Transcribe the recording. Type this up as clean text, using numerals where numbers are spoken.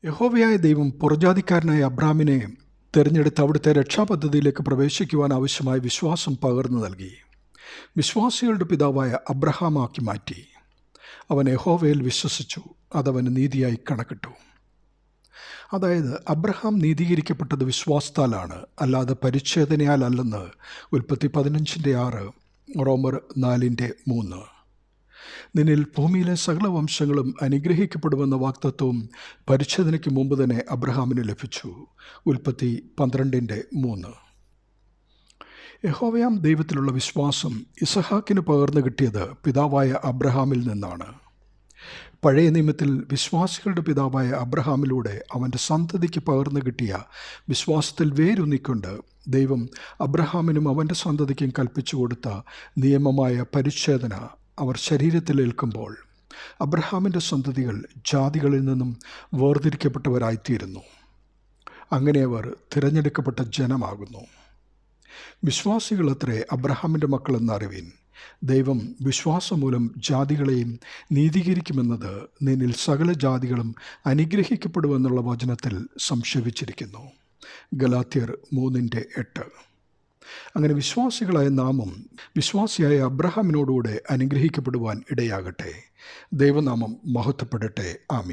യഹോവയായ ദൈവം പുറജാതിക്കാരനായ അബ്രാമിനെ തിരഞ്ഞെടുത്ത് അവിടുത്തെ രക്ഷാപദ്ധതിയിലേക്ക് പ്രവേശിക്കുവാൻ ആവശ്യമായ വിശ്വാസം പകർന്നു നൽകി. വിശ്വാസികളുടെ പിതാവായ അബ്രഹാമാക്കി മാറ്റി. അവൻ യഹോവയിൽ വിശ്വസിച്ചു, അതവന് നീതിയായി കണക്കിട്ടു. അതായത് അബ്രഹാം നീതീകരിക്കപ്പെട്ടത് വിശ്വാസത്താലാണ്, അല്ലാതെ പരിച്ഛേദനയാൽ അല്ലെന്ന് ഉൽപ്പത്തി 15:6, റോമർ 4:3. നിന്നിൽ ഭൂമിയിലെ സകല വംശങ്ങളും അനുഗ്രഹിക്കപ്പെടുമെന്ന വാഗ്ദത്തവും പരിച്ഛേദനയ്ക്ക് മുമ്പ് തന്നെ അബ്രഹാമിന് ലഭിച്ചു. ഉൽപ്പത്തി 12:3. യഹോവയാം ദൈവത്തിലുള്ള വിശ്വാസം ഇസഹാക്കിന് പകർന്നു കിട്ടിയത് പിതാവായ അബ്രഹാമിൽ നിന്നാണ്. പഴയ നിയമത്തിൽ വിശ്വാസികളുടെ പിതാവായ അബ്രഹാമിലൂടെ അവൻ്റെ സന്തതിക്ക് പകർന്നു കിട്ടിയ വിശ്വാസത്തിൽ വേരൂന്നിക്കൊണ്ട് ദൈവം അബ്രഹാമിനും അവൻ്റെ സന്തതിക്കും കൽപ്പിച്ചു കൊടുത്ത നിയമമായ പരിച്ഛേദന അവർ ശരീരത്തിലേൽക്കുമ്പോൾ അബ്രഹാമിൻ്റെ സന്തതികൾ ജാതികളിൽ നിന്നും വേർതിരിക്കപ്പെട്ടവരായിത്തീരുന്നു. അങ്ങനെ അവർ തിരഞ്ഞെടുക്കപ്പെട്ട ജനമാകുന്നു. വിശ്വാസികളത്രേ അബ്രഹാമിൻ്റെ മക്കളെന്നറിവിൻ. ദൈവം വിശ്വാസം മൂലം ജാതികളെയും നീതീകരിക്കുമെന്നത് നിന്നിൽ സകല ജാതികളും അനുഗ്രഹിക്കപ്പെടുമെന്നുള്ള വചനത്തിൽ സംക്ഷേപിച്ചിരിക്കുന്നു. ഗലാത്യർ 3:8. അങ്ങനെ വിശ്വാസികളായ നാമും വിശ്വാസിയായ അബ്രഹാമിനോടുകൂടെ അനുഗ്രഹിക്കപ്പെടുവാൻ ഇടയാകട്ടെ. ദൈവനാമം മഹത്വപ്പെടട്ടെ. ആമീൻ.